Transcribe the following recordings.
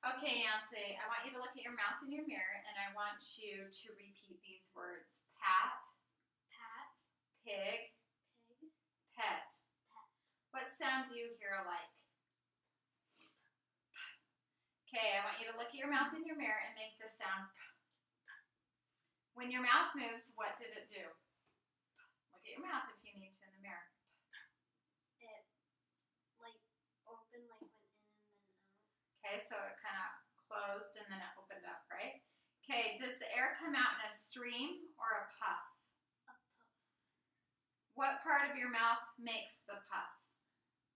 Okay, Yancy, I want you to look at your mouth in your mirror and I want you to repeat these words. Pat, Pat, pig, pig, pet. pet. What sound do you hear alike? Okay, I want you to look at your mouth in your mirror and make the sound P. When your mouth moves, what did it do? Look at your mouth if you need to in the mirror. It like opened, like went in and then out. Okay, so it kind of closed and then it opened up, right? Okay, does the air come out in a stream or a puff? A puff. What part of your mouth makes the puff?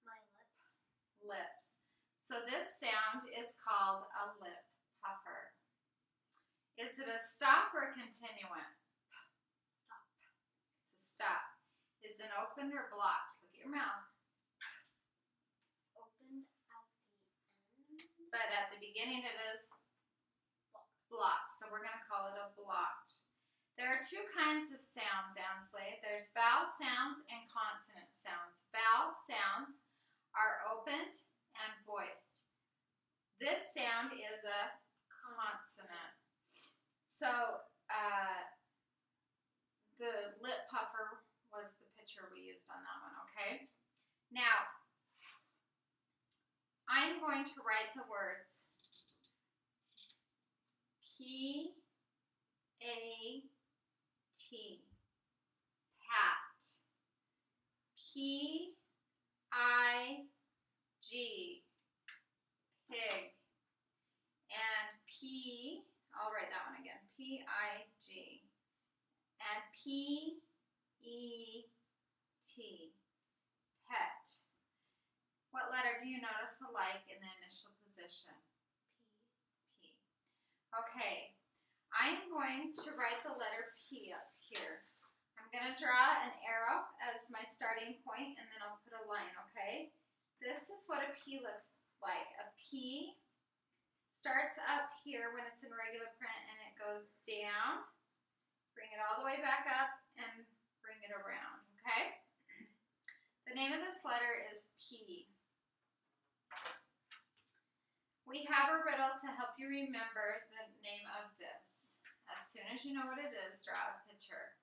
My lips. Lips. So this sound is called a lip puffer. Is it a stop or a continuant? Stop. It's a stop. Is it opened or blocked? Look at your mouth. Opened at the end. But at the beginning it is Blocked. blocked. So we're going to call it a blocked. There are two kinds of sounds, Ansley. There's vowel sounds and consonant sounds. Vowel sounds are opened and voiced. This sound is a consonant. So the lip puffer was the picture we used on that one, okay? Now, I'm going to write the words P-A-T, pat, P-I-G, pig, and P, I'll write that one again, P-I-G, and P-E-T, pet. What letter do you notice alike in the initial position? P. P. Okay, I'm going to write the letter P up here. I'm going to draw an arrow as my starting point and then I'll put a line, okay? This is what a P looks like. A P starts up here when it's in regular print and it goes down. Bring it all the way back up and bring it around, okay? The name of this letter is P. We have a riddle to help you remember the name of this. As soon as you know what it is, draw a picture.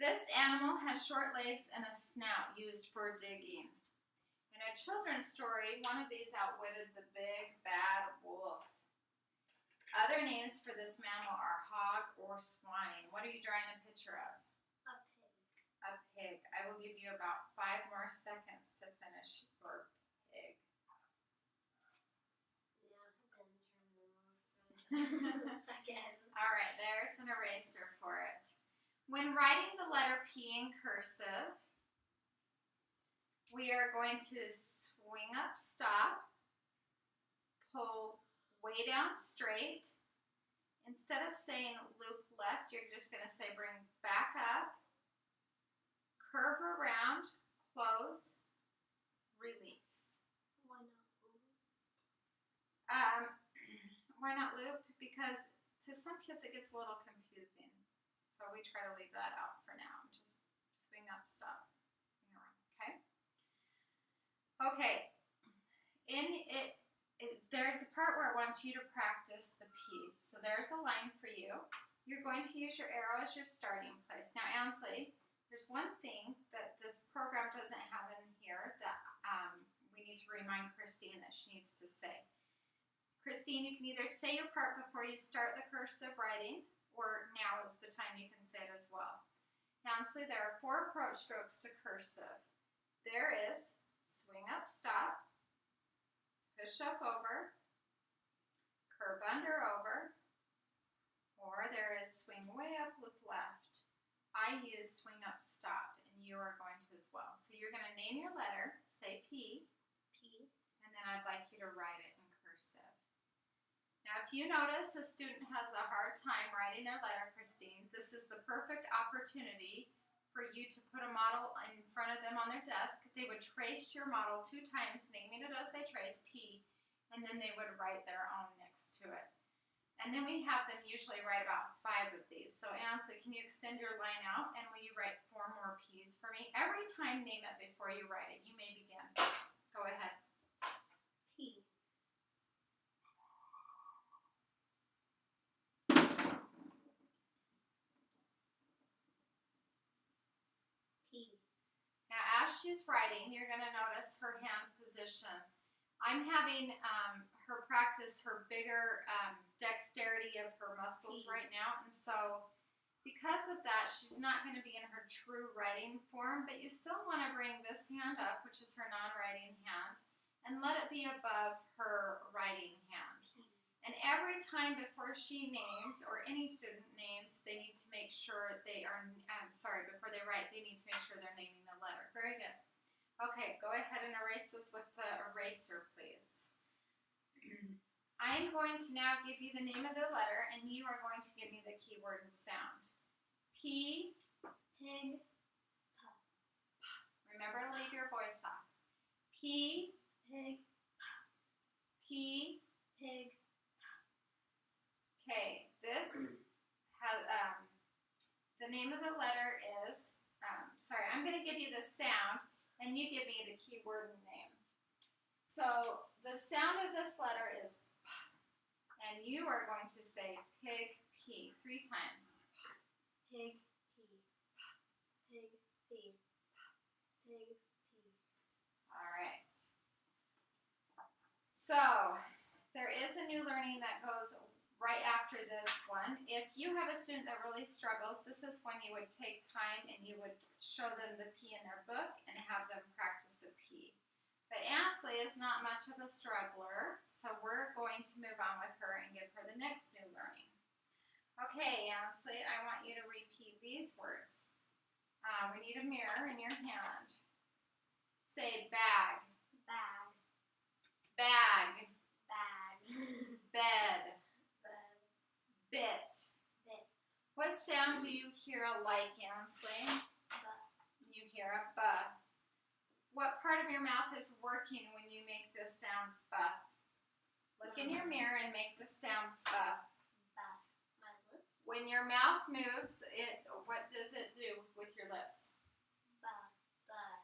This animal has short legs and a snout used for digging. In a children's story, one of these outwitted the big, bad wolf. Other names for this mammal are hog or swine. What are you drawing a picture of? A pig. A pig. I will give you about 5 more seconds to finish your pig. Yeah, I didn't turn them off. Again. All right, there's an eraser for it. When writing the letter P in cursive, we are going to swing up, stop, pull way down straight. Instead of saying loop left, you're just going to say bring back up, curve around, close, release. Why not loop? Why not loop? Because to some kids it gets a little confusing. So we try to leave that out for now. Just swing up, stop, swing around, okay? Okay, there's a part where it wants you to practice the P's. So there's a line for you. You're going to use your arrow as your starting place. Now, Ansley, there's one thing that this program doesn't have in here that we need to remind Christine that she needs to say. Christine, you can either say your part before you start the cursive writing, or now is the time you can say it as well. Ansley, there are 4 approach strokes to cursive. There is swing up, stop, push up over, curve under over, or there is swing way up, loop left. I use swing up, stop, and you are going to as well. So you're going to name your letter, say P, P. and then I'd like you to write it in cursive. Now, if you notice a student has a hard time writing their letter, Christine, this is the perfect opportunity for you to put a model in front of them on their desk. They would trace your model 2 times, naming it as they trace, P, and then they would write their own next to it. And then we have them usually write about 5 of these. So Ansley, can you extend your line out and will you write 4 more P's for me? Every time name it before you write it. You may begin. Go ahead. P. as she's writing, you're going to notice her hand position. I'm having her practice her bigger dexterity of her muscles right now, and so because of that, she's not going to be in her true writing form, but you still want to bring this hand up, which is her non-writing hand, and let it be above her writing hand. And every time before she names, or any student names, they need to make sure they are, before they write, they need to make sure they're naming the letter. Very good. Okay, go ahead and erase this with the eraser, please. I'm going to now give you the name of the letter, and you are going to give me the keyword and sound. P. Pig. Remember to leave your voice off. P. Pig. P. Pig. Okay, this has, the name of the letter is, I'm going to give you the sound, and you give me the keyword and name. So, the sound of this letter is P, and you are going to say pig, P, 3 times. Pig, P. Pig, P. Pig, P. All right. So, there is a new learning that goes right after this one. If you have a student that really struggles, this is when you would take time and you would show them the P in their book and have them practice the P. But Ansley is not much of a struggler, so we're going to move on with her and give her the next new learning. Okay, Ansley, I want you to repeat these words. We need a mirror in your hand. Say bag. Bag. Bag. Bag. Bed. Bed. Bit. Bit. What sound do you hear alike, Ansley? But. You hear a B. What part of your mouth is working when you make this sound B? Look in your mirror and make the sound B. But. My lips. When your mouth moves, what does it do with your lips? But. But.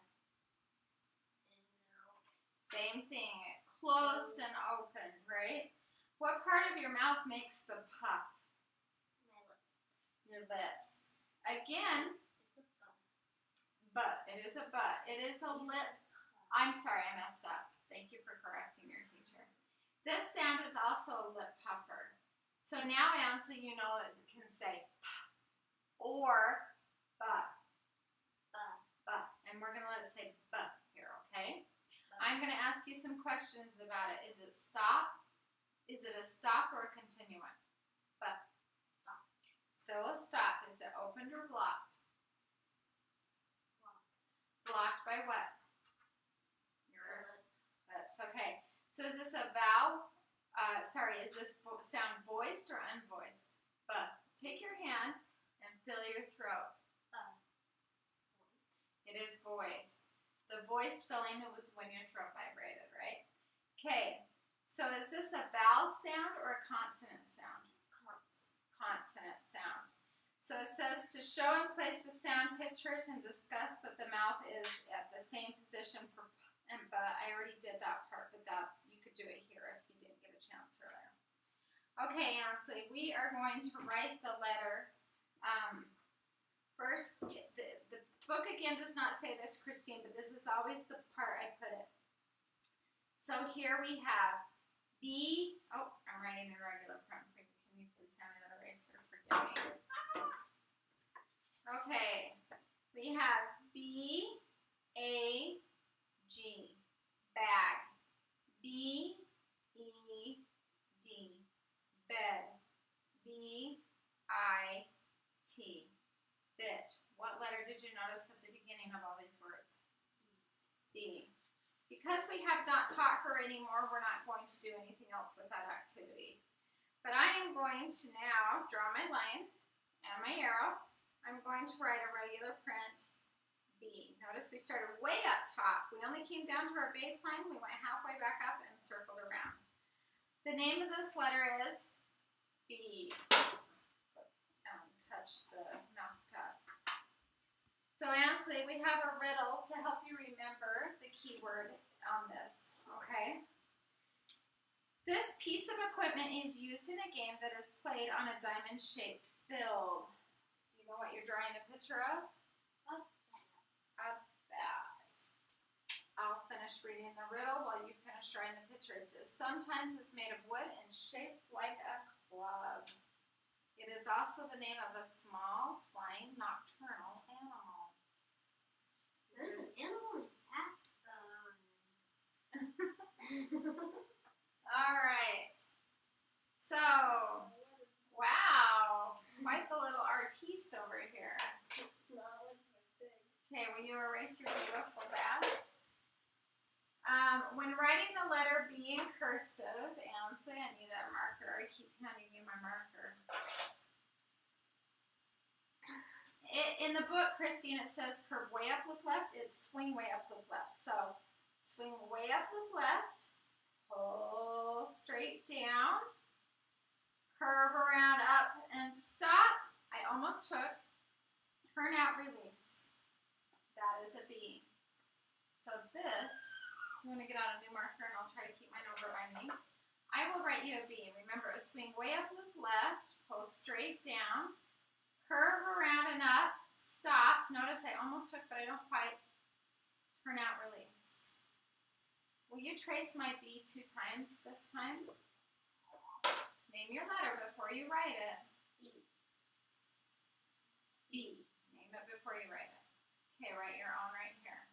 In and out. Same thing. Closed and opened, right? What part of your mouth makes the puff? My lips. Your lips. Again, It's a but. but. It is a but. It is a lip. I'm sorry, I messed up. Thank you for correcting your teacher. This sound is also a lip puffer. So now, Ansley, you know it can say p or but. But. But. And we're going to let it say but here, okay? But. I'm going to ask you some questions about it. Is it stop? Is it a stop or a continuant? But. Stop. Still a stop. Is it opened or blocked? Blocked. Blocked by what? Your lips. Lips. Okay. So is this a vowel? Is this sound voiced or unvoiced? But. Take your hand and fill your throat. It is voiced. The voiced filling was when your throat vibrated, right? Okay. So is this a vowel sound or a consonant sound? Consonant sound. So it says to show and place the sound pictures and discuss that the mouth is at the same position for p and b. I already did that part, but you could do it here if you didn't get a chance earlier. Okay, Ansley, we are going to write the letter. First, the book again does not say this, Christine, but this is always the part I put it. So here we have B. Oh, I'm writing in regular print. Can you please hand me that eraser? Forgive me. Okay, we have B, A, G, bag. B, E, D, bed. B, I, T, bit. What letter did you notice at the beginning of all these words? B. Because we have not taught her anymore, we're not going to do anything else with that activity. But I am going to now draw my line and my arrow. I'm going to write a regular print B. Notice we started way up top. We only came down to our baseline. We went halfway back up and circled around. The name of this letter is B. Touch the mouse pad. So Ansley, we have a riddle to help you remember the keyword on this, okay? This piece of equipment is used in a game that is played on a diamond-shaped field. Do you know what you're drawing a picture of? A bat. finish reading the riddle while you finish drawing the pictures. It sometimes is made of wood and shaped like a club. It is also the name of a small, flying, nocturnal animal. There's an animal in that. All right. So, wow, quite the little artiste over here. Okay, will you erase your beautiful bat? When writing the letter B in cursive, Ansley, I need a marker. I keep handing you my marker. In the book, Christine, it says curve way up, loop left. It's swing way up, loop left. So, swing way up, loop left. Pull straight down. Curve around, up, and stop. I almost took. Turn out, release. That is a B. So this, I'm going to get out a new marker and I'll try to keep mine over by me. I will write you a B. Remember, swing way up, loop left, pull straight down, curve around and up, stop. Notice I almost took, but I don't quite. Turn out, release. Will you trace my B 2 times this time? Name your letter before you write it. E. B. Name it before you write it. Okay, write your own right here.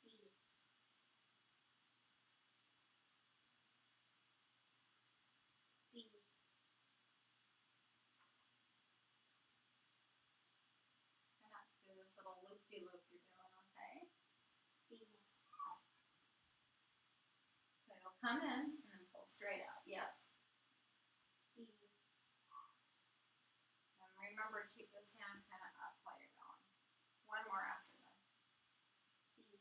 B. B. Try not to do this little loop-de-loop you're doing, okay? B. So you'll come in and then pull straight out. Yep. B. And remember, keep this hand kind of up while you're going. One more after this. B.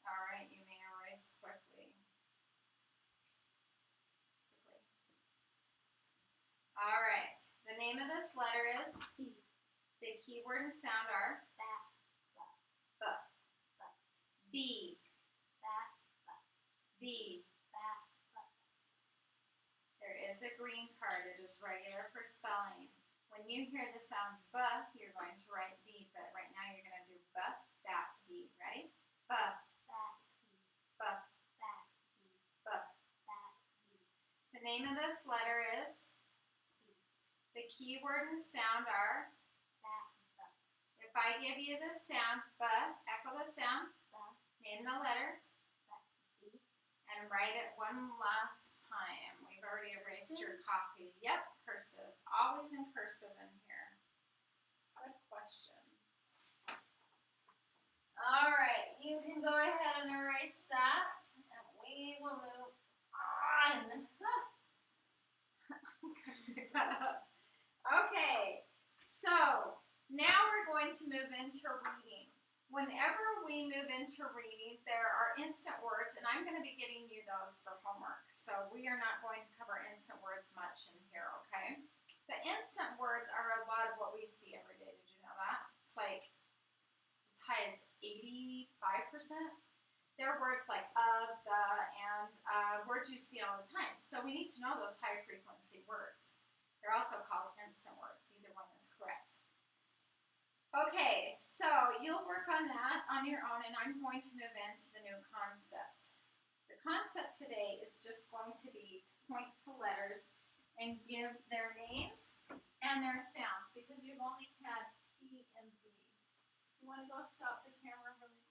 All right, you may erase quickly. All right, the name of this letter is B. The keyword and sound are Bat. B. B. Bat. B. Bat. There is a green card. It is regular for spelling. When you hear the sound B, you're going to write B, but right now you're going to do B, bat, B. Ready? B, Bat. B, Bat. B. Bat. The name of this letter is B. the keyword and sound are Bat. if I give you the sound B, echo the sound, name the letter, B. and write it one last time. We've already erased your copy. Yep, cursive. Always in cursive in here. Good question. All right, you can go ahead and erase that, and we will move on. Okay, so now we're going to move into reading. Whenever we move into reading, there are instant words, and I'm going to be giving you those for homework. So we are not going to cover instant words much in here, okay? The instant words are a lot of what we see every day. Did you know that? It's like as high as 85%. There are words like of, the, and words you see all the time. So we need to know those high frequency words. They're also called instant words. Either one is correct. Okay, so you'll work on that on your own, and I'm going to move into the new concept. The concept today is just going to be to point to letters and give their names and their sounds, because you've only had P and B. You want to go stop the camera really